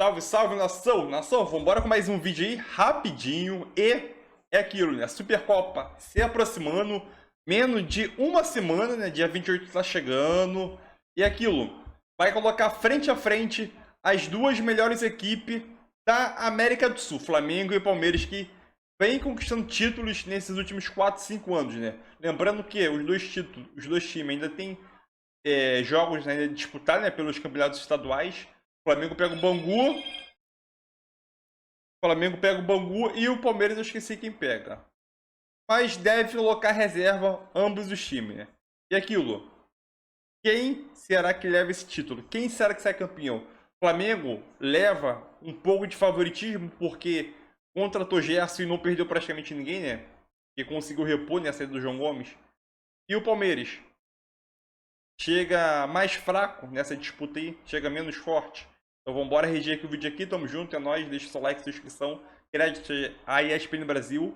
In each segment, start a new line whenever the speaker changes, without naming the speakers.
Salve, salve, nação! Nação, vambora com mais um vídeo aí, rapidinho. E é aquilo, né? Supercopa se aproximando, menos de uma semana, né? Dia 28 tá chegando. E é aquilo, vai colocar frente a frente as duas melhores equipes da América do Sul, Flamengo e Palmeiras, que vem conquistando títulos nesses últimos 4, 5 anos, né? Lembrando que os dois times ainda têm jogos ainda a disputar, né, pelos campeonatos estaduais. O Flamengo pega o Bangu e o Palmeiras eu esqueci quem pega. Mas deve colocar reserva ambos os times, né? E aquilo, quem será que leva esse título? Quem será que sai campeão? O Flamengo leva um pouco de favoritismo porque contratou Gerson e não perdeu praticamente ninguém, né? Que conseguiu repor nessa saída do João Gomes. E o Palmeiras chega mais fraco nessa disputa aí, chega menos forte. Então vamos embora reger aqui o vídeo aqui, tamo junto, é nóis, deixa seu like, sua inscrição, crédito a ESPN Brasil,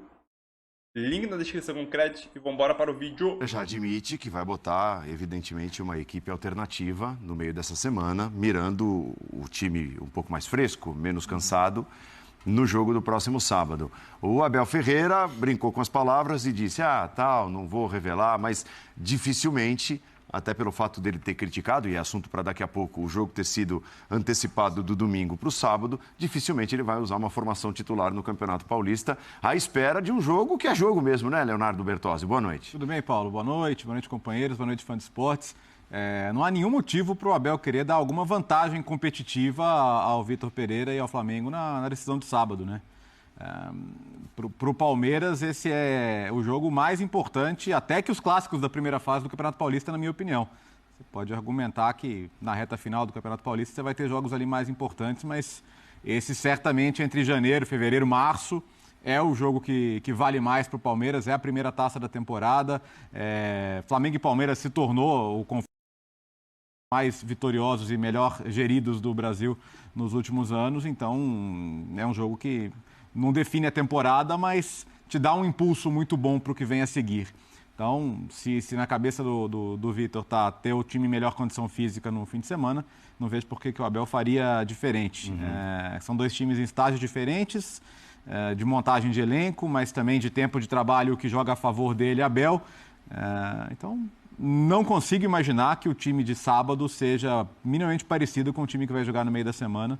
link na descrição com crédito e vamos embora para o vídeo.
Já admite que vai botar, evidentemente, uma equipe alternativa no meio dessa semana, mirando o time um pouco mais fresco, menos cansado, no jogo do próximo sábado. O Abel Ferreira brincou com as palavras e disse, não vou revelar, mas dificilmente, até pelo fato dele ter criticado, e é assunto para daqui a pouco, o jogo ter sido antecipado do domingo para o sábado, dificilmente ele vai usar uma formação titular no Campeonato Paulista, à espera de um jogo que é jogo mesmo, né, Leonardo Bertozzi? Boa noite.
Tudo bem, Paulo? Boa noite, companheiros, boa noite, fã de esportes. Não há nenhum motivo para o Abel querer dar alguma vantagem competitiva ao Vitor Pereira e ao Flamengo na decisão de sábado, né? Para o Palmeiras, esse é o jogo mais importante, até que os clássicos da primeira fase do Campeonato Paulista, na minha opinião. Você pode argumentar que na reta final do Campeonato Paulista você vai ter jogos ali mais importantes, mas esse certamente entre janeiro, fevereiro, março é o jogo que vale mais para o Palmeiras, é a primeira taça da temporada. Flamengo e Palmeiras se tornou o confronto mais vitoriosos e melhor geridos do Brasil nos últimos anos, então é um jogo que não define a temporada, mas te dá um impulso muito bom para o que vem a seguir. Então, se na cabeça do Vitor tá ter o time em melhor condição física no fim de semana, não vejo por que o Abel faria diferente. São dois times em estágios diferentes, de montagem de elenco, mas também de tempo de trabalho que joga a favor dele, Abel. Então, não consigo imaginar que o time de sábado seja minimamente parecido com o time que vai jogar no meio da semana.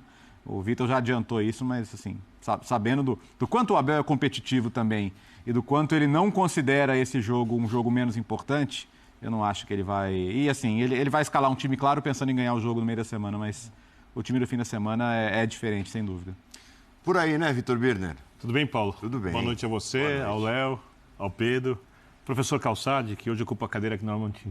O Vitor já adiantou isso, mas assim, sabendo do quanto o Abel é competitivo também e do quanto ele não considera esse jogo um jogo menos importante, eu não acho que ele vai... E assim, ele vai escalar um time, claro, pensando em ganhar o jogo no meio da semana, mas o time do fim da semana é diferente, sem dúvida.
Por aí, né, Vitor Birner?
Tudo bem, Paulo?
Tudo bem.
Boa noite a você, ao Léo, ao Pedro, professor Calçade, que hoje ocupa a cadeira que normalmente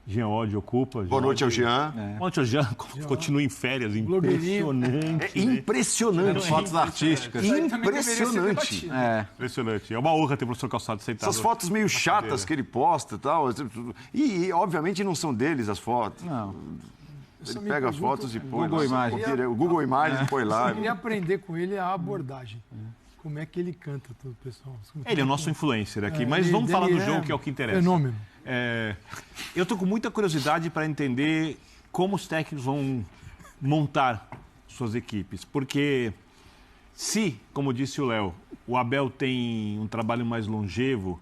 Jean Oddi ocupa.
Boa noite ao Jean.
Boa noite ao Jean. Continua em férias. Impressionante.
Impressionante.
Fotos artísticas.
Impressionante.
Impressionante. É uma honra ter o professor Calçado sentado.
Essas fotos meio chatas que ele posta e tal. E, obviamente, não são deles as fotos.
Não.
Ele pega as fotos e põe
Google Imagens.
O Google Imagens põe lá.
Eu queria aprender com ele a abordagem. Como é que ele canta, todo pessoal.
Ele é o nosso influencer aqui, mas vamos falar do jogo, que é o que interessa.
Fenômeno.
Eu estou com muita curiosidade para entender como os técnicos vão montar suas equipes, porque se, como disse o Léo, o Abel tem um trabalho mais longevo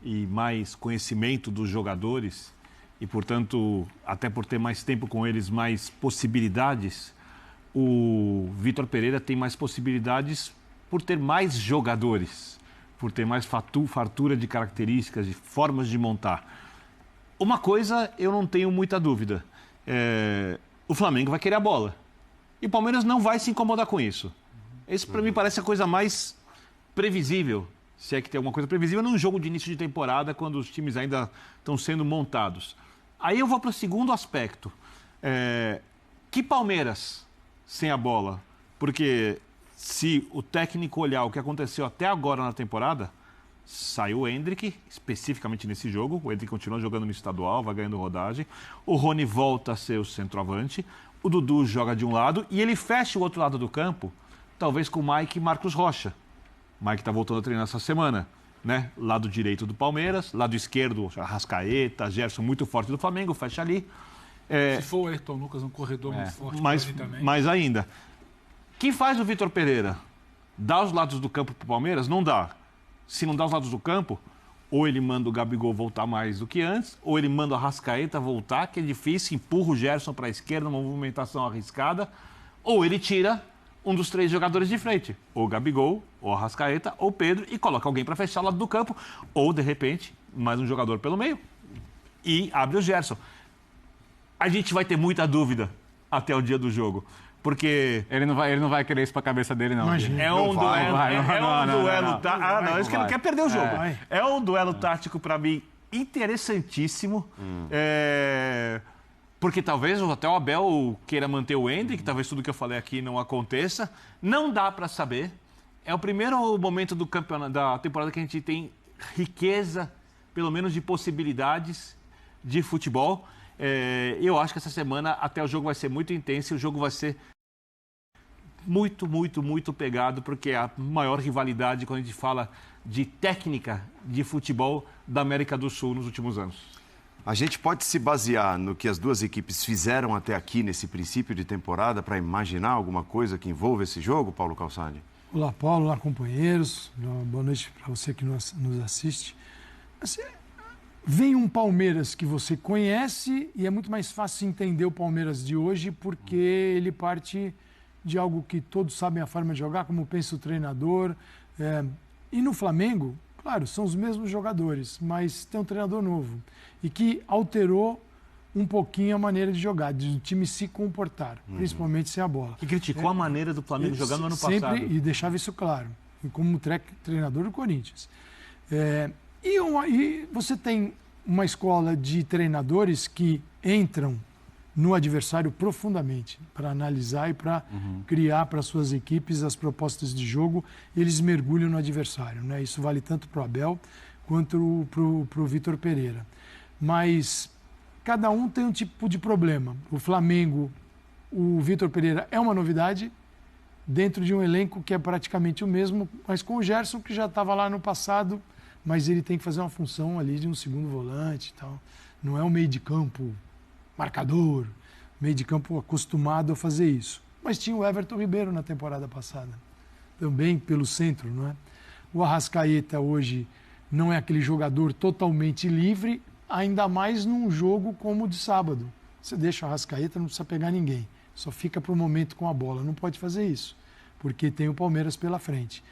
e mais conhecimento dos jogadores e, portanto, até por ter mais tempo com eles, mais possibilidades, o Vitor Pereira tem mais possibilidades por ter mais jogadores, por ter mais fartura de características, de formas de montar. Uma coisa eu não tenho muita dúvida, o Flamengo vai querer a bola e o Palmeiras não vai se incomodar com isso. Isso para mim parece a coisa mais previsível, se é que tem alguma coisa previsível num jogo de início de temporada, quando os times ainda estão sendo montados. Aí eu vou para o segundo aspecto, que Palmeiras sem a bola, porque se o técnico olhar o que aconteceu até agora na temporada, saiu o Endrick, especificamente nesse jogo. O Endrick continua jogando no estadual, vai ganhando rodagem. O Rony volta a ser o centroavante. O Dudu joga de um lado e ele fecha o outro lado do campo, talvez com o Mike e Marcos Rocha. O Mike está voltando a treinar essa semana, né? Lado direito do Palmeiras, lado esquerdo, Arrascaeta, Gerson muito forte do Flamengo, fecha ali.
Se for o Ayrton Lucas, um corredor muito forte.
Mais ainda. que faz o Vitor Pereira? Dá os lados do campo para o Palmeiras? Não dá. Se não dá os lados do campo, ou ele manda o Gabigol voltar mais do que antes, ou ele manda o Arrascaeta voltar, que é difícil, empurra o Gerson para a esquerda, uma movimentação arriscada, ou ele tira um dos 3 jogadores de frente, ou Gabigol, ou Arrascaeta, ou Pedro, e coloca alguém para fechar o lado do campo, ou, de repente, mais um jogador pelo meio, e abre o Gerson. A gente vai ter muita dúvida até o dia do jogo, porque
Ele não vai querer isso pra cabeça dele, não.
Imagina.
é um duelo,
não.
tático. Isso que ele não quer perder o jogo.
Vai.
É um duelo tático, para mim, interessantíssimo. Porque talvez até o Abel queira manter o Endrick, talvez tudo que eu falei aqui não aconteça. Não dá para saber. É o primeiro momento do campeonato, da temporada que a gente tem riqueza, pelo menos de possibilidades de futebol. Eu acho que essa semana até o jogo vai ser muito intenso e o jogo vai ser muito pegado, porque é a maior rivalidade quando a gente fala de técnica de futebol da América do Sul nos últimos anos.
A gente pode se basear no que as duas equipes fizeram até aqui nesse princípio de temporada para imaginar alguma coisa que envolva esse jogo, Paulo Calçade?
Olá, Paulo. Olá, companheiros. Boa noite para você que nos assiste. Assim, vem um Palmeiras que você conhece e é muito mais fácil entender o Palmeiras de hoje porque ele parte de algo que todos sabem a forma de jogar, como pensa o treinador. E no Flamengo, claro, são os mesmos jogadores, mas tem um treinador novo e que alterou um pouquinho a maneira de jogar, de o time se comportar, principalmente sem a bola.
Que criticou a maneira do Flamengo jogar no ano passado.
E deixava isso claro, como treinador do Corinthians. E você tem uma escola de treinadores que entram no adversário profundamente para analisar e para criar para suas equipes as propostas de jogo. Eles mergulham no adversário, né? Isso vale tanto para o Abel quanto para o Vitor Pereira. Mas cada um tem um tipo de problema. O Flamengo, o Vitor Pereira é uma novidade dentro de um elenco que é praticamente o mesmo, mas com o Gerson, que já estava lá no passado, mas ele tem que fazer uma função ali de um segundo volante e tal. Não é um meio de campo marcador, meio de campo acostumado a fazer isso. Mas tinha o Everton Ribeiro na temporada passada, também pelo centro, não é? O Arrascaeta hoje não é aquele jogador totalmente livre, ainda mais num jogo como o de sábado. Você deixa o Arrascaeta, não precisa pegar ninguém, só fica para o momento com a bola. Não pode fazer isso, porque tem o Palmeiras pela frente.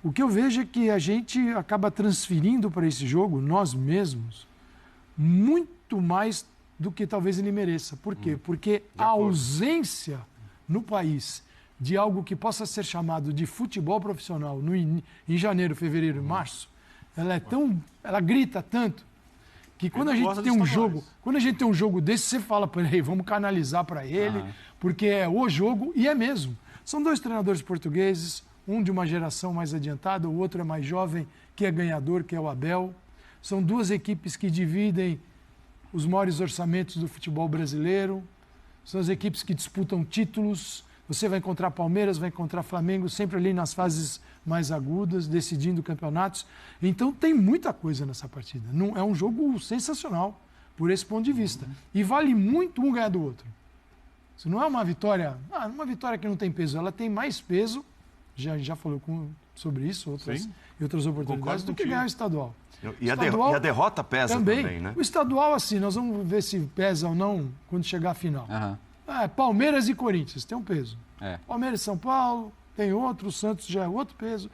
O que eu vejo é que a gente acaba transferindo para esse jogo, nós mesmos, muito mais do que talvez ele mereça. Por quê? Porque a ausência no país de algo que possa ser chamado de futebol profissional em janeiro, fevereiro e março, ela grita tanto que quando a gente tem um jogo desse, você fala, peraí, vamos canalizar para ele, porque é o jogo, e é mesmo. São 2 treinadores portugueses, um de uma geração mais adiantada, o outro é mais jovem, que é ganhador, que é o Abel. São 2 equipes que dividem os maiores orçamentos do futebol brasileiro. São as equipes que disputam títulos. Você vai encontrar Palmeiras, vai encontrar Flamengo, sempre ali nas fases mais agudas, decidindo campeonatos. Então tem muita coisa nessa partida. Não, é um jogo sensacional, por esse ponto de vista. E vale muito um ganhar do outro. Isso não é uma vitória que não tem peso, ela tem mais peso, já falou sobre isso em outras oportunidades, do que ganhar o estadual.
E a derrota pesa também, né?
O estadual, assim, nós vamos ver se pesa ou não quando chegar a final. Palmeiras e Corinthians tem um peso. Palmeiras e São Paulo tem outro, o Santos já é outro peso.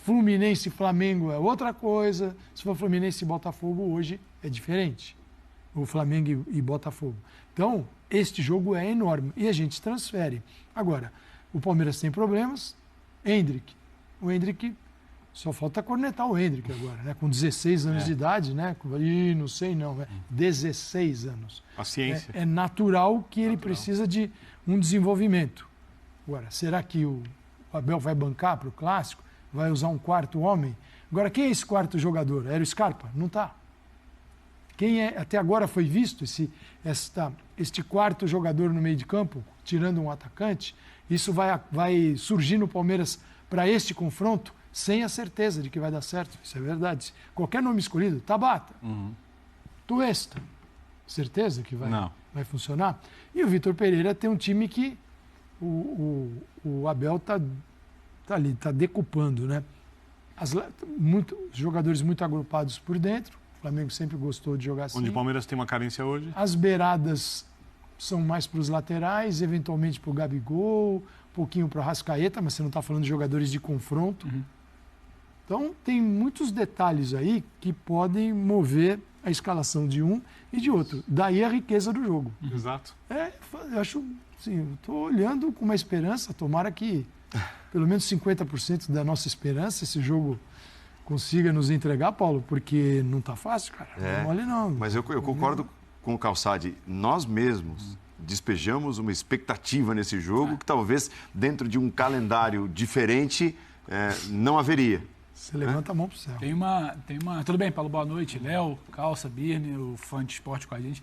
Fluminense e Flamengo é outra coisa. Se for Fluminense e Botafogo, hoje é diferente. O Flamengo e Botafogo. Então, este jogo é enorme e a gente transfere. Agora, o Palmeiras tem problemas. O Endrick, só falta cornetar o Endrick agora, né? Com 16 anos de idade, né? Não sei não, 16 anos.
Paciência.
É natural que ele precisa de um desenvolvimento. Agora, será que o Abel vai bancar para o Clássico? Vai usar um quarto homem? Agora, quem é esse quarto jogador? Era o Scarpa? Não está. Quem é, até agora foi visto este quarto jogador no meio de campo, tirando um atacante? Isso vai surgir no Palmeiras para este confronto sem a certeza de que vai dar certo. Isso é verdade. Qualquer nome escolhido, Tabata, Tuesta, certeza que vai funcionar? E o Vitor Pereira tem um time que o Abel tá ali, tá decupando, né? Jogadores muito agrupados por dentro. O Flamengo sempre gostou de jogar assim.
Onde o Palmeiras tem uma carência hoje.
As beiradas são mais para os laterais, eventualmente para o Gabigol, um pouquinho para o Arrascaeta, mas você não está falando de jogadores de confronto. Então, tem muitos detalhes aí que podem mover a escalação de um e de outro. Daí a riqueza do jogo.
Exato.
Eu acho, assim, eu estou olhando com uma esperança, tomara que pelo menos 50% da nossa esperança esse jogo consiga nos entregar, Paulo, porque não está fácil, cara. Não é mole não.
Mas eu concordo com o Calçade. Nós mesmos despejamos uma expectativa nesse jogo que talvez dentro de um calendário diferente não haveria.
Você levanta a mão pro céu.
Tem uma... Tudo bem, Paulo, boa noite. Léo, Calça, Birne, o fã de esporte com a gente.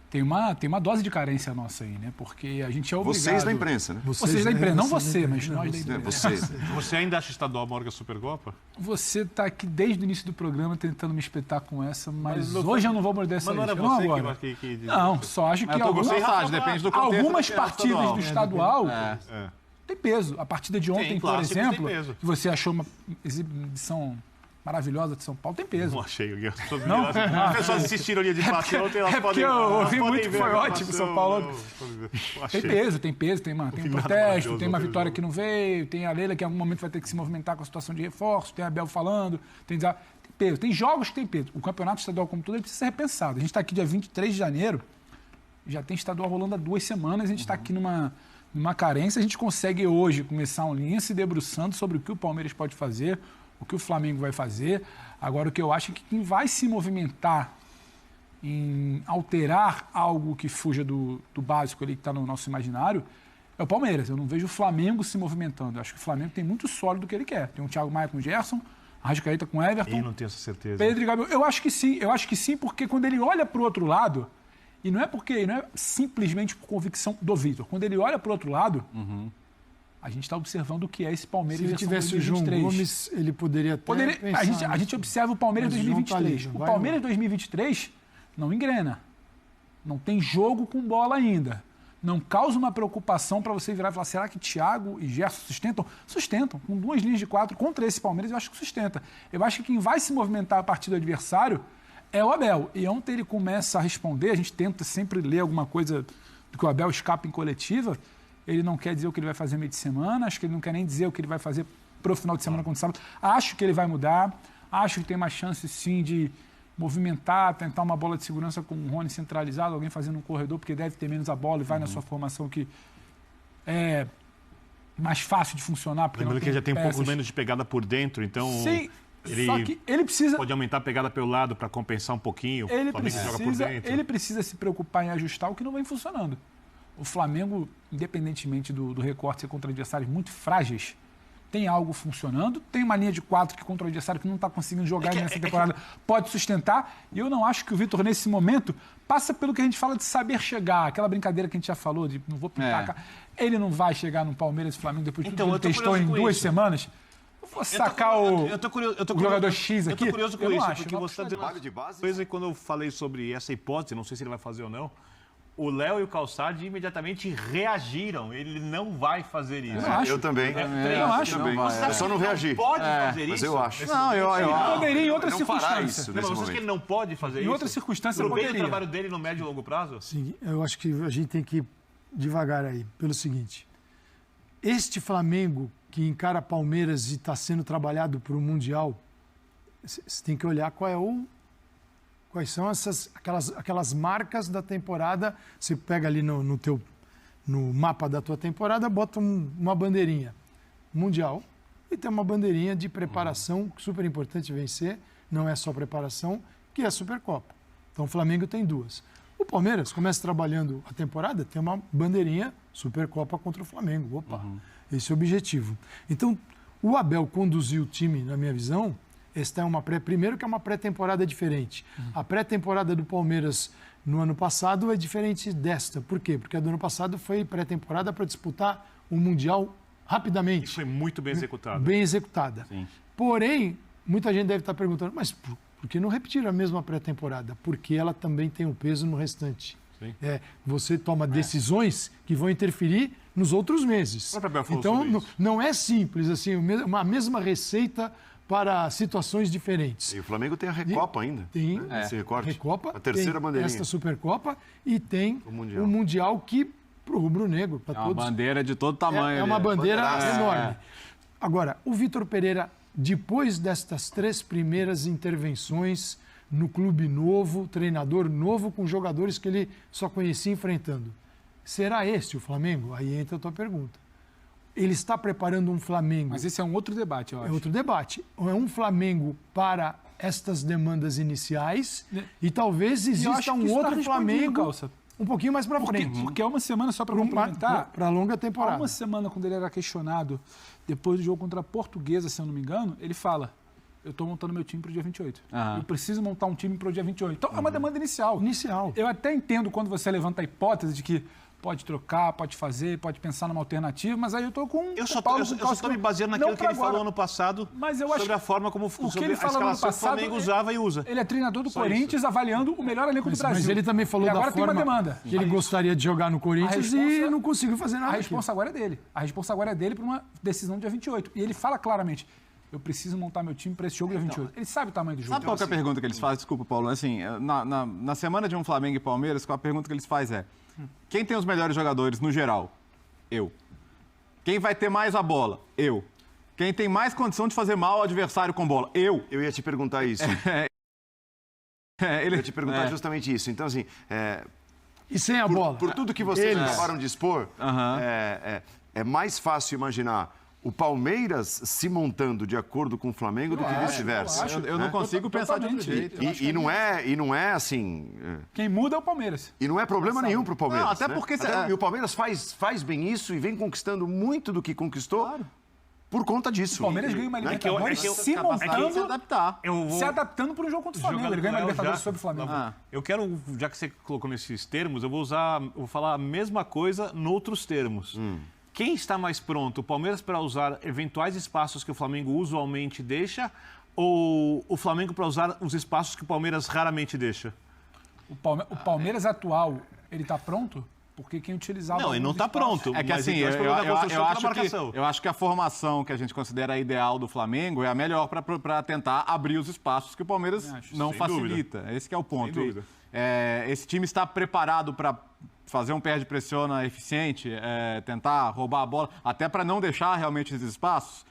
Tem uma dose de carência nossa aí, né? Porque a gente é obrigado...
Vocês da imprensa, né?
Vocês da imprensa, não você, mas nós da imprensa.
Vocês.
Você ainda acha estadual maior que a Supercopa?
Você está aqui desde o início do programa tentando me espetar com essa, mas hoje eu não vou morder essa
Mas não era
isca, não
você
agora.
que
Não, só acho que
Depende do contexto.
algumas
do
partidas do estadual tem peso. A partida de ontem,
Tem,
por
clássicos
exemplo,
tem peso.
que você achou uma exibição maravilhosa de São Paulo, tem peso.
Não achei. As pessoas assistiram ali de passe ontem, elas
porque
podem...
eu
elas
ouvi
podem
muito,
ver
foi
a
ótimo,
gravação,
São Paulo.
não achei.
Tem peso, tem um
nada
protesto,
maravilhoso
tem uma
ontem,
vitória que não veio, tem a Leila que em algum momento vai ter que se movimentar com a situação de reforço, tem a Abel falando, tem peso. Tem jogos que tem peso. O campeonato estadual como todo ele precisa ser repensado. A gente está aqui dia 23 de janeiro, já tem estadual rolando há 2 semanas, a gente está aqui numa carência, a gente consegue hoje começar um linha se debruçando sobre o que o Palmeiras pode fazer, o que o Flamengo vai fazer. Agora, o que eu acho é que quem vai se movimentar em alterar algo que fuja do básico ali que está no nosso imaginário é o Palmeiras. Eu não vejo o Flamengo se movimentando. Eu acho que o Flamengo tem muito sólido o que ele quer. Tem o Thiago Maia com o Gerson, Arrascaeta com o Everton.
Eu não tenho essa certeza.
Pedro e Gabriel. Eu acho que sim, porque quando ele olha para o outro lado, e não é simplesmente por convicção do Vitor, quando ele olha para o outro lado, a gente está observando o que é esse Palmeiras.
Se ele tivesse o João Gomes, ele poderia ter
a gente observa o Palmeiras 2023. O Palmeiras 2023 não engrena. Não tem jogo com bola ainda. Não causa uma preocupação para você virar e falar, será que Thiago e Gerson sustentam? Sustentam. Com 2 linhas de 4 contra esse Palmeiras, eu acho que sustenta. Eu acho que quem vai se movimentar a partir do adversário é o Abel. E ontem ele começa a responder, a gente tenta sempre ler alguma coisa do que o Abel escapa em coletiva. Ele não quer dizer o que ele vai fazer meio de semana, acho que ele não quer nem dizer o que ele vai fazer pro final de semana contra o sábado. Acho que ele vai mudar, acho que tem mais chance sim de movimentar, tentar uma bola de segurança com o Rony centralizado, alguém fazendo um corredor, porque deve ter menos a bola e vai na sua formação que é mais fácil de funcionar.
Lembrando que ele já tem um pouco menos de pegada por dentro, então...
Sim,
ele
só que ele precisa...
Pode aumentar a pegada pelo lado para compensar um pouquinho.
Ele precisa se preocupar em ajustar o que não vem funcionando. O Flamengo, independentemente do recorte ser contra adversários muito frágeis, tem algo funcionando, tem uma linha de 4 que contra o adversário que não está conseguindo jogar nessa temporada pode sustentar, e eu não acho que o Vitor, nesse momento, passa pelo que a gente fala de saber chegar, aquela brincadeira que a gente já falou, de não vou pintar a cara. Ele não vai chegar no Palmeiras e Flamengo depois de tudo que ele testou em 2 semanas. Eu vou sacar o jogador X aqui.
Eu tô curioso com
eu
isso,
acho,
porque você está dizendo
de base.
coisa, e quando eu falei sobre essa hipótese, não sei se ele vai fazer ou não, o Léo e o Calçade imediatamente reagiram. Ele não vai fazer isso.
Eu também.
Eu acho.
Eu só não reagi.
Pode fazer
Mas
isso?
eu acho.
Não, eu
poderia em outras
Não fará
circunstâncias.
isso
Não,
nesse
mas você acha que
momento.
ele não pode fazer isso?
Em outras circunstâncias,
Pro bem do
poderia.
trabalho dele no médio e longo prazo?
Sim, eu acho que a gente tem que ir devagar aí, pelo seguinte. Este Flamengo que encara Palmeiras e está sendo trabalhado para o Mundial, você tem que olhar quais são aquelas marcas da temporada. Você pega ali no mapa da tua temporada, bota uma bandeirinha Mundial e tem uma bandeirinha de preparação, super importante vencer, não é só preparação, que é a Supercopa. Então o Flamengo tem 2. O Palmeiras começa trabalhando a temporada, tem uma bandeirinha Supercopa contra o Flamengo. Opa, esse é o objetivo. Então, o Abel conduziu o time, na minha visão, esta é uma primeiro que é uma pré-temporada diferente. A pré-temporada do Palmeiras no ano passado é diferente desta. Por quê? Porque a do ano passado foi pré-temporada para disputar o Mundial rapidamente.
Foi muito bem executado.
Bem executada.
Sim.
Porém, muita gente deve estar perguntando, mas por que não repetir a mesma pré-temporada? Porque ela também tem um peso no restante.
Sim.
Você toma decisões que vão interferir nos outros meses.
O próprio Abel falou
Então,
sobre isso.
não é simples, assim, uma mesma receita para situações diferentes.
E o Flamengo tem a Recopa ainda.
Tem
Esse recorte.
Recopa,
A terceira
tem
bandeirinha.
esta Supercopa e tem
O Mundial.
o Mundial que, para o rubro-negro, para
É uma
todos,
bandeira de todo tamanho.
é uma
ali.
bandeira
Bandeiraça.
enorme. Agora, o Vitor Pereira, depois destas 3 primeiras intervenções no clube novo, treinador novo, com jogadores que ele só conhecia enfrentando, será esse o Flamengo? Aí entra a tua pergunta. Ele está preparando um Flamengo...
Mas esse é um outro debate, eu acho.
É outro debate. É um Flamengo para estas demandas iniciais e talvez
eu
exista
acho que
um
isso tá
outro
respondido,
Flamengo
Calça.
um pouquinho mais para frente.
Porque há uma semana, só para complementar,
Para a longa
há
temporada.
uma semana, quando ele era questionado, depois do jogo contra a Portuguesa, se eu não me engano, ele fala: eu estou montando meu time para o dia 28.
Aham.
Eu preciso montar um time para o dia 28. Então, é uma demanda inicial.
Inicial.
Eu até entendo quando você levanta a hipótese de que pode trocar, pode fazer, pode pensar numa alternativa, mas aí eu estou com
Eu
o
só
Paulo
estou me baseando naquilo
não
que ele
pra agora.
falou ano passado
Mas eu acho
sobre a forma como
o que
sobre
ele
a
fala no ano
escalação que o
passado,
Flamengo usava e usa.
Ele é treinador do
Só
Corinthians avaliando o melhor elenco do Brasil.
Mas ele também falou
E
da
agora tem
forma
uma demanda.
que ele gostaria de jogar no Corinthians e não conseguiu fazer
A
nada.
responsa agora é dele. A responsa agora é dele para uma decisão do dia 28. E ele fala claramente: eu preciso montar meu time para esse jogo dia 28. Ele sabe o tamanho do jogo.
Sabe qual que é a pergunta que eles fazem? Desculpa, Paulo. Assim, na semana de um Flamengo e Palmeiras, qual a pergunta que eles fazem é: quem tem os melhores jogadores no geral? Eu. Quem vai ter mais a bola? Eu. Quem tem mais condição de fazer mal ao adversário com bola? Eu.
Eu ia te perguntar isso. Eu ia te perguntar justamente isso. Então, assim,
E sem a bola.
por tudo que vocês
Eles.
acabaram de expor,
Aham.
é mais fácil imaginar o Palmeiras se montando de acordo com o Flamengo do que vice-versa.
Eu não consigo pensar de outro
Totalmente.
jeito.
E não é assim.
Quem muda é o Palmeiras.
E não é problema nenhum pro Palmeiras.
Não, até
né?
porque
E o Palmeiras faz bem isso e vem conquistando muito do que conquistou por conta disso.
O Palmeiras ganha uma
é que eu-
Libertadores
é que eu-
se
Capacidade de se
montando,
adaptar.
Eu vou...
se adaptando para um jogo contra o Flamengo. Ele ganha uma
Léo,
Libertadores
já-
sobre o Flamengo.
Eu quero, já que você colocou nesses termos, eu vou falar a mesma coisa noutros termos. Quem está mais pronto, o Palmeiras para usar eventuais espaços que o Flamengo usualmente deixa ou o Flamengo para usar os espaços que o Palmeiras raramente deixa?
O Palmeiras atual, ele está pronto? Porque quem utilizava...
Não, ele não está pronto.
É que
mas
assim,
ele traz problema na construção e na marcação.
eu acho que a formação que a gente considera ideal do Flamengo é a melhor para tentar abrir os espaços que o Palmeiras não
sem
facilita. Esse que é o ponto.
Sem dúvida.
Esse time está preparado para fazer um perde-pressiona eficiente, tentar roubar a bola, até para não deixar realmente esses espaços.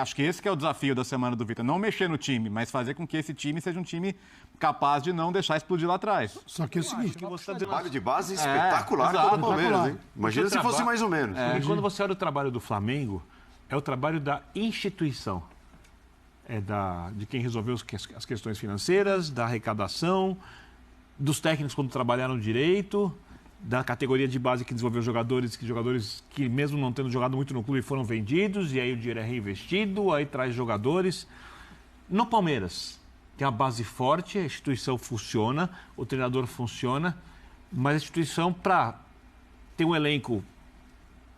Acho que esse que é o desafio da semana do Vitor. Não mexer no time, mas fazer com que esse time seja um time capaz de não deixar explodir lá atrás.
Só que é o seguinte,
Que você tá dizendo-
Trabalho de base espetacular
exato,
pelo Palmeiras, hein? Imagina se fosse mais ou menos.
Porque quando você olha o trabalho do Flamengo, é o trabalho da instituição. De quem resolveu as questões financeiras, da arrecadação, dos técnicos quando trabalharam direito, da categoria de base que desenvolveu jogadores que mesmo não tendo jogado muito no clube foram vendidos, e aí o dinheiro é reinvestido, aí traz jogadores. No Palmeiras, tem a base forte, a instituição funciona, o treinador funciona, mas a instituição, para ter um elenco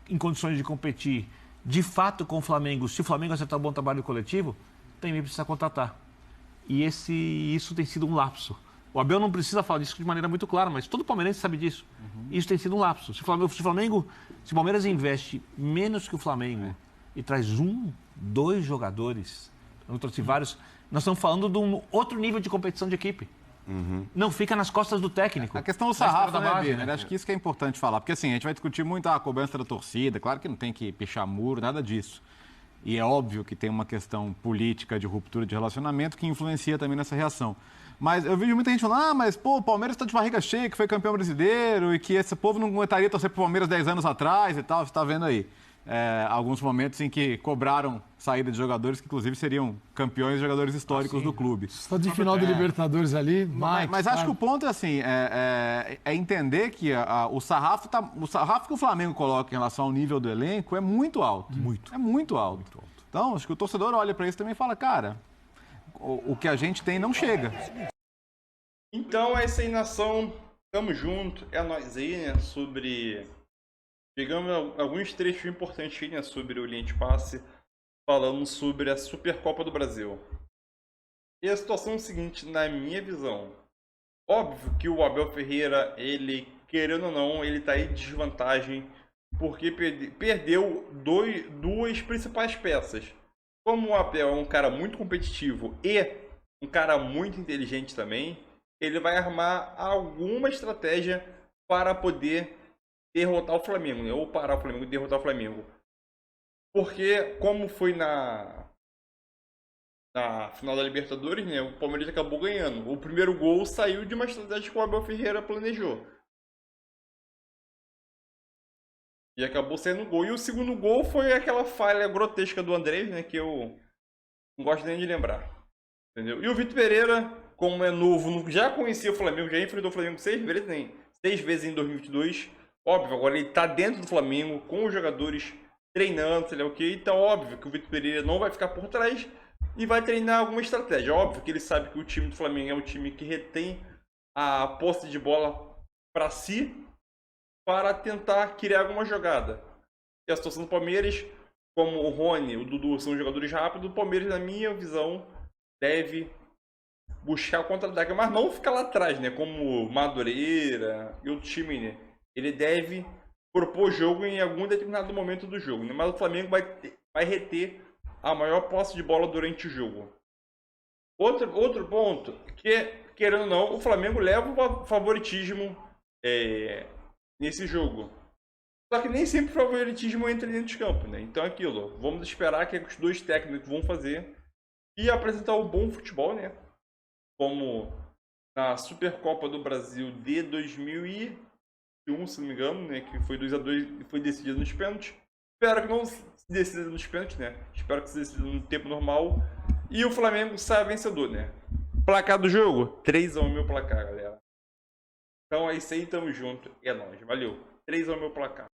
em condições de competir de fato com o Flamengo, se o Flamengo acertar um bom trabalho coletivo, também precisa contratar. E isso tem sido um lapso. O Abel não precisa falar disso de maneira muito clara, mas todo palmeirense sabe disso. Isso tem sido um lapso. Se o Palmeiras investe menos que o Flamengo e traz 2 jogadores, eu trouxe vários, nós estamos falando de um outro nível de competição de equipe. Não fica nas costas do técnico.
A questão do
Na história
sarrafo,
da
né,
base,
Birner? Acho que isso que é importante falar. Porque assim, a gente vai discutir muito a cobrança da torcida. Claro que não tem que pichar muro, nada disso. E é óbvio que tem uma questão política de ruptura de relacionamento que influencia também nessa reação. Mas eu vejo muita gente falando, mas pô, o Palmeiras está de barriga cheia, que foi campeão brasileiro e que esse povo não aguentaria torcer pro Palmeiras 10 anos atrás e tal. Você está vendo aí. Alguns momentos em que cobraram saída de jogadores que, inclusive, seriam campeões e jogadores históricos do clube.
só de final de Libertadores ali,
Mas acho que o ponto é assim, é entender que o sarrafo que o Flamengo coloca em relação ao nível do elenco é muito alto. É muito alto. Então, acho que o torcedor olha para isso também e fala, cara, o que a gente tem não chega.
Então é isso aí, nação. Tamo junto. É nóis aí, né? Sobre... Pegamos alguns trechos importantes aí, né? Sobre o Linha de Passe. Falando sobre a Supercopa do Brasil. E a situação é a seguinte, na minha visão. Óbvio que o Abel Ferreira, ele, querendo ou não, ele tá aí de desvantagem porque perdeu duas principais peças. Como o Abel é um cara muito competitivo e um cara muito inteligente também, ele vai armar alguma estratégia para poder derrotar o Flamengo, né? Ou parar o Flamengo e derrotar o Flamengo. Porque, como foi na final da Libertadores, né, o Palmeiras acabou ganhando. O primeiro gol saiu de uma estratégia que o Abel Ferreira planejou. E acabou saindo um gol. E o segundo gol foi aquela falha grotesca do Andrés, né, que eu não gosto nem de lembrar. Entendeu? E o Vitor Pereira, como é novo, já conhecia o Flamengo, já enfrentou o Flamengo 6 vezes em 2022. Óbvio, agora ele está dentro do Flamengo, com os jogadores treinando, sei lá o quê. Então, óbvio que o Vitor Pereira não vai ficar por trás e vai treinar alguma estratégia. Óbvio que ele sabe que o time do Flamengo é um time que retém a posse de bola para si, para tentar criar alguma jogada. E a situação do Palmeiras, como o Rony, o Dudu são jogadores rápidos, o Palmeiras, na minha visão, deve buscar o contra-ataque, mas não ficar lá atrás, né? Como Madureira e outro time, né? Ele deve propor jogo em algum determinado momento do jogo, né? Mas o Flamengo vai reter a maior posse de bola durante o jogo. Outro ponto, que querendo ou não, o Flamengo leva o favoritismo nesse jogo. Só que nem sempre o favoritismo entra dentro de campo, né? Então é aquilo, vamos esperar que os dois técnicos vão fazer e apresentar um bom futebol, né? Como na Supercopa do Brasil de 2001, se não me engano, né? Que foi 2-2 e foi decidido nos pênaltis. Espero que não se decida nos pênaltis, né? Espero que se decida no tempo normal. E o Flamengo sai vencedor, né? Placar do jogo? 3-1 meu placar, galera. Então é isso aí, tamo junto. É nóis, valeu. 3-1 meu placar.